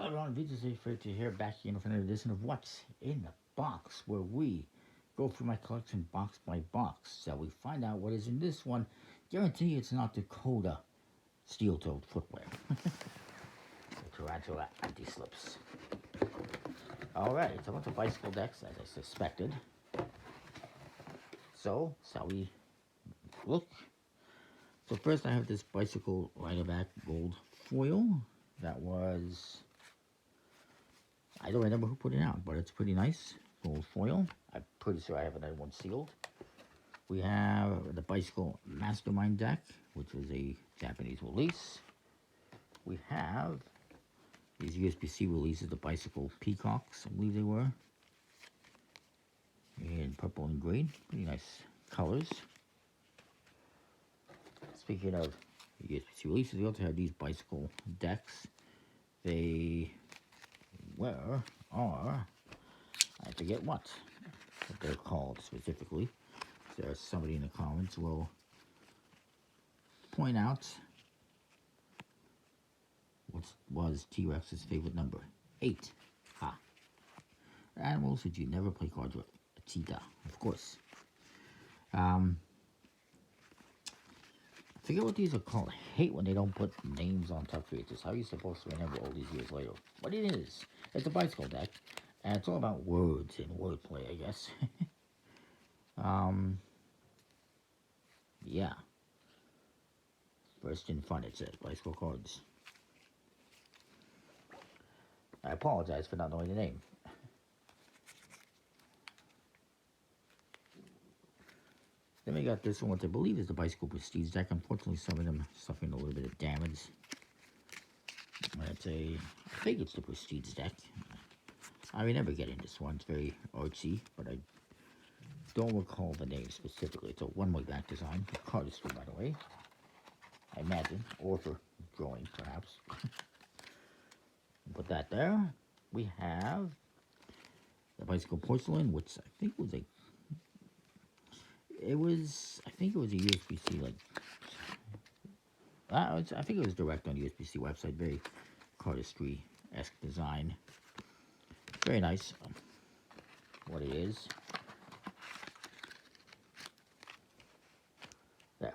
Hello everyone, VJC Free to here back again with another edition of What's in the Box, where we go through my collection box by box, so we find out what is in this one. Guarantee it's not Dakota steel-toed footwear. The tarantula anti-slips. Alright, so I went to bicycle decks as I suspected. So, shall we look? So first I have this bicycle rider back gold foil. That was, I don't remember who put it out, but it's pretty nice. Gold foil. I'm pretty sure I have another one sealed. We have the Bicycle Mastermind deck, which was a Japanese release. We have these USPCC releases, the Bicycle Peacocks, I believe they were. In purple and green. Pretty nice colors. Speaking of USPCC releases, we also have these bicycle decks. They are, I forget what they're called specifically. There's somebody in the comments will point out what was T-Rex's favorite number. 8. Ha. Animals that you never play cards with. A cheetah, of course. I forget what these are called. I hate when they don't put names on top creatures. How are you supposed to remember all these years later? But it is. It's a bicycle deck, and it's all about words and wordplay, I guess. Yeah. First in front it says bicycle cards. I apologize for not knowing the name. Then we got this one, which I believe is the Bicycle Prestige deck. Unfortunately, some of them are suffering a little bit of damage. I think it's the Prestige deck. I remember getting this one. It's very artsy, but I don't recall the name specifically. It's a one-way back design. The cardistry, by the way. I imagine. Or for drawing, perhaps. Put that there. We have the Bicycle Porcelain, which I think was a... I think it was a USPCC, like... I think it was direct on USPCC website. Very cardistry-esque design. Very nice. What it is. There.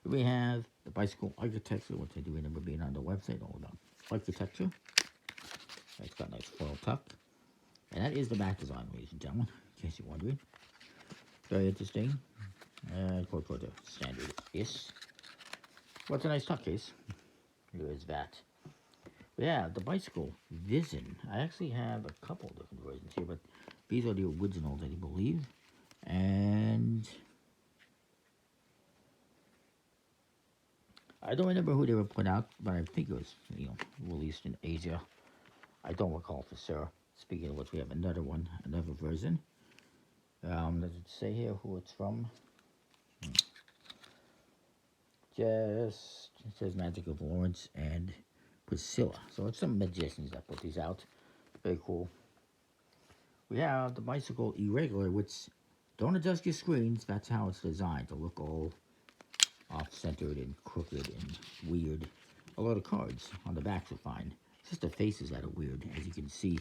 We have the Bicycle Architecture, which I do remember being on the website. All about architecture. It's got a nice foil tuck. And that is the back design, ladies and gentlemen, in case you're wondering. Very interesting. Quote for the standard is. What's a nice tuck case? Here is that. We have the Bicycle Vision. I actually have a couple different versions here, but these are the originals, I believe. And I don't remember who they were put out, but I think it was, released in Asia. I don't recall for sure. Speaking of which, we have another one, another version. Does it say here who it's from? It says Magic of Lawrence and Priscilla. So it's some magicians that put these out. Very cool. We have the Bicycle Irregular, which don't adjust your screens. That's how it's designed, to look all off-centered and crooked and weird. A lot of cards on the backs are fine. It's just the faces that are weird, as you can see.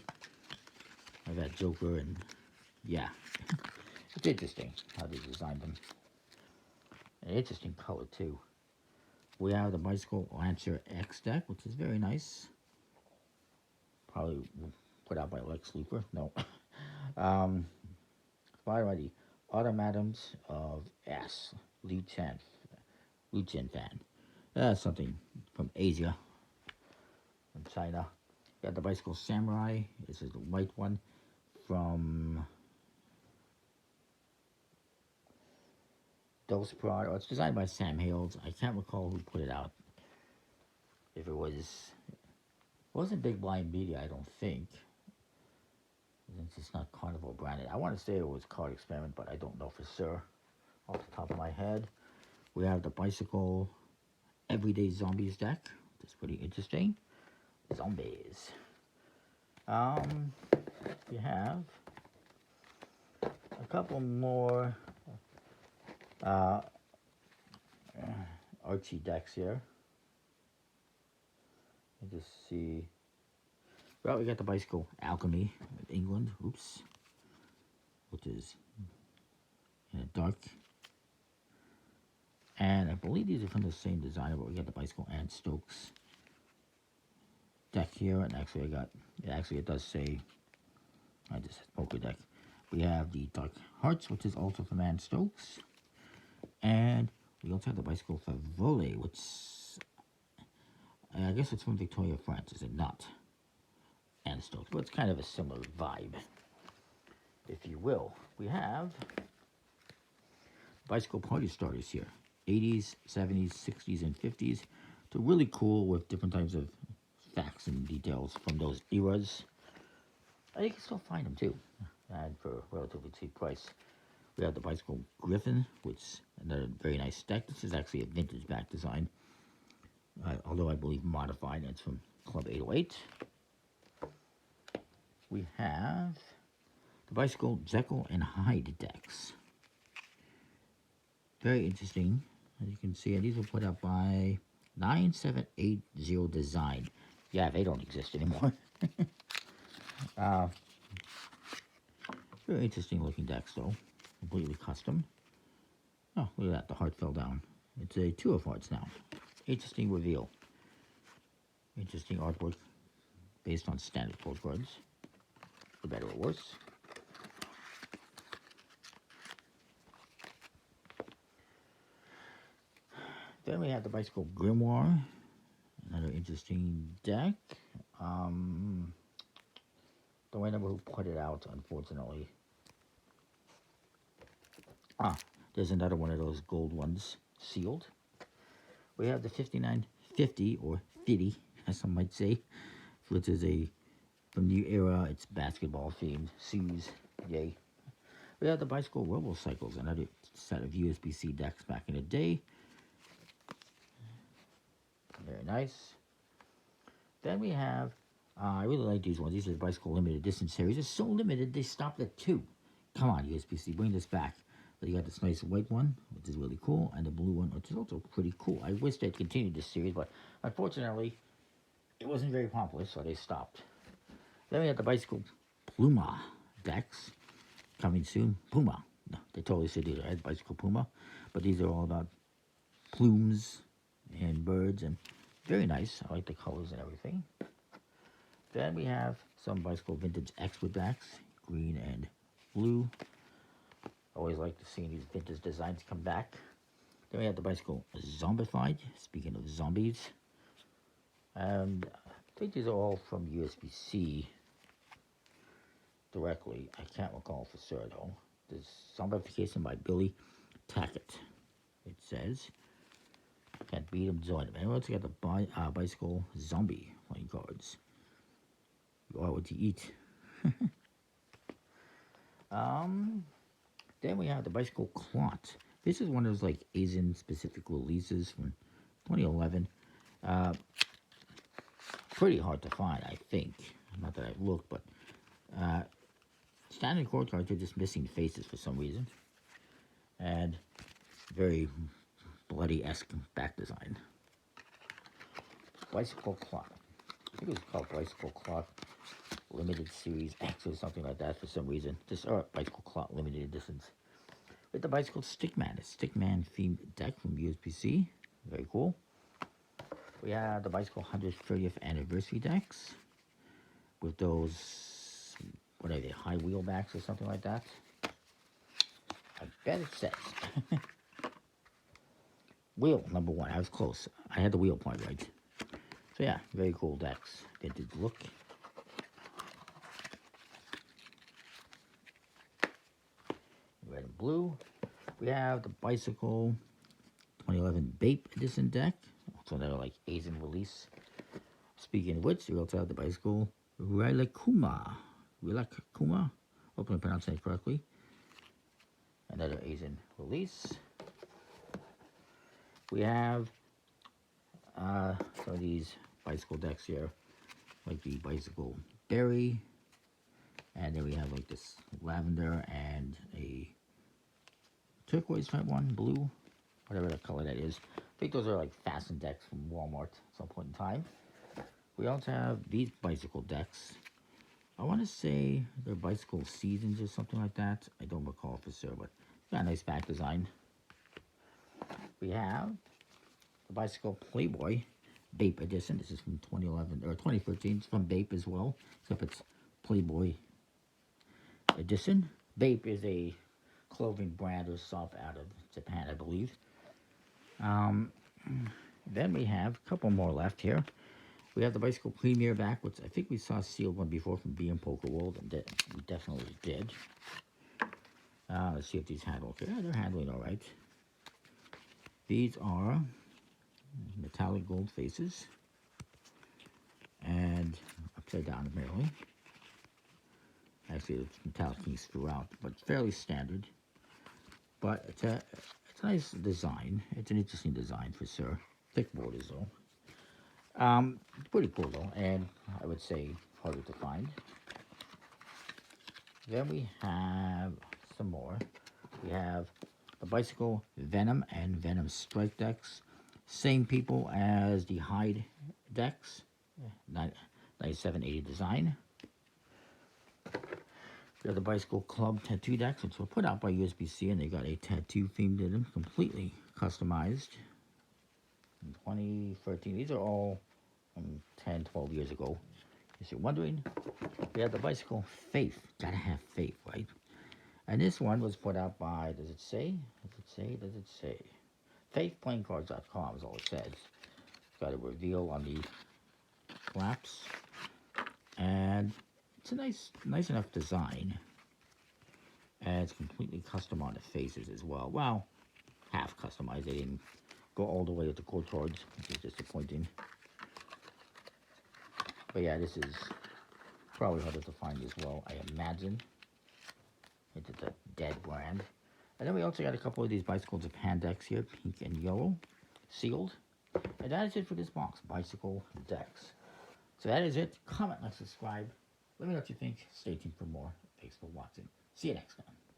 I have that Joker and, yeah. It's interesting how they designed them. An interesting color, too. We have the Bicycle Lancer X deck, which is very nice. Probably put out by Lex Luthor. No. By the Automatons of S. Liu Chen fan. That's something from Asia. From China. We got the Bicycle Samurai. This is the white one. From Dose Prod. It's designed by Sam Hales. I can't recall who put it out. If it wasn't Big Blind Media, I don't think. It's not Carnival branded. I want to say it was Card Experiment, but I don't know for sure. Off the top of my head. We have the Bicycle Everyday Zombies deck. That's pretty interesting. Zombies. We have a couple more Archie decks here. I just see. Well, we got the bicycle Alchemy of England. Oops. Which is in a dark. And I believe these are from the same designer, but we got the bicycle and Stokes deck here. And actually, it does say, I just said poker deck. We have the Dark Hearts, which is also from Anne Stokes. And we also have the bicycle Favole, which I guess it's from Victoria, France, is it not? Anne Stokes, but it's kind of a similar vibe, if you will. We have bicycle party starters here. 80s, 70s, 60s, and 50s. They're really cool with different types of facts and details from those eras. You can still find them too, and for a relatively cheap price. We have the bicycle Griffin, which is another very nice deck. This is actually a vintage back design, although I believe modified, and it's from Club 808. We have the bicycle Jekyll and Hyde decks. Very interesting. As you can see, these were put out by 9780 Design. Yeah, they don't exist anymore. Very interesting looking decks, though. Completely custom. Oh, look at that. The heart fell down. It's a 2 of hearts now. Interesting reveal. Interesting artwork based on standard postcards, for better or worse. Then we have the bicycle Grimoire, another interesting deck. Don't remember who put it out, unfortunately. There's another one of those gold ones, sealed. We have the 5950, or 50, as some might say, which is from the era, it's basketball themed, C's, yay. We have the bicycle Robo-Cycles, another set of USPCC decks back in the day. Very nice. Then we have, I really like these ones. These are the bicycle limited edition series. It's so limited, they stopped at 2. Come on, USPCC, bring this back. But you got this nice white one, which is really cool, and the blue one, which is also pretty cool. I wish they'd continued this series, but unfortunately, it wasn't very popular, so they stopped. Then we have the bicycle Pluma decks coming soon. Puma. No, they totally said they had bicycle Puma, but these are all about plumes and birds, and very nice. I like the colors and everything. Then we have some bicycle vintage expert decks, green and blue. Always like to see these vintage designs come back. Then we have the bicycle Zombified, speaking of zombies. And I think these are all from USPCC directly. I can't recall for sure though. There's Zombification by Billy Tackett, it says. Can't beat them, join them. Anyway, let's get the bicycle Zombie playing cards. You are what you eat. Then we have the bicycle Clot. This is one of those like Asian specific releases from 2011. Pretty hard to find, I think. Not that I've looked, but standard core cards are just missing faces for some reason. And very bloody-esque back design. Bicycle Clock. I think it was called Bicycle Clock Limited Series X or something like that for some reason. Just Bicycle Clock Limited Editions. With the bicycle Stickman, a Stickman themed deck from USPCC. Very cool. We have the bicycle 130th anniversary decks with those, what are they, high wheelbacks or something like that. I bet it says. Wheel number 1. I was close. I had the wheel point right. So yeah, very cool decks. Vintage look. Red and blue. We have the bicycle 2011 Bape Edition deck. Also another like Asian release. Speaking of which, we also have the bicycle Rilakuma. Hopefully I'm pronouncing it correctly. Another Asian release. We have some of these bicycle decks here, like the bicycle Berry, and then we have like this lavender and a turquoise type one, blue, whatever the color that is. I think those are like fastened decks from Walmart at some point in time. We also have these bicycle decks. I want to say they're bicycle seasons or something like that. I don't recall for sure, but got a nice back design. We have the bicycle Playboy Bape edition. This is from 2011 or 2013. It's from Bape as well, except it's Playboy edition. Bape is a clothing brand or stuff out of Japan, I believe. Then we have a couple more left here. We have the bicycle Premier back, which I think we saw a sealed one before from B&M Poker World, and we definitely did. Let's see if these handle okay. Yeah, they're handling all right. These are metallic gold faces and upside down apparently. Actually, it's metallic keys throughout, but fairly standard. But it's a nice design. It's an interesting design for sure. Thick borders though. Pretty cool though, and I would say harder to find. Then we have some more. We have the bicycle Venom and Venom Strike decks. Same people as the Hyde decks. 9780 design. We have the bicycle Club Tattoo decks, which were put out by USPCC, and they got a tattoo themed in them, completely customized. In 2013, these are all 10, 12 years ago. If you're wondering, we have the bicycle Faith. Gotta have faith, right? And this one was put out by, does it say? Does it say? FaithPlayingCards.com is all it says. It's got a reveal on the flaps. And it's a nice enough design. And it's completely custom on the faces as well. Well, half customized. They didn't go all the way with the Courtoids, which is disappointing. But yeah, this is probably harder to find as well, I imagine. It's a dead brand. And then we also got a couple of these Bicycle Japan decks here, pink and yellow, sealed. And that is it for this box, bicycle decks. So that is it. Comment, like, subscribe. Let me know what you think. Stay tuned for more. Thanks for watching. See you next time.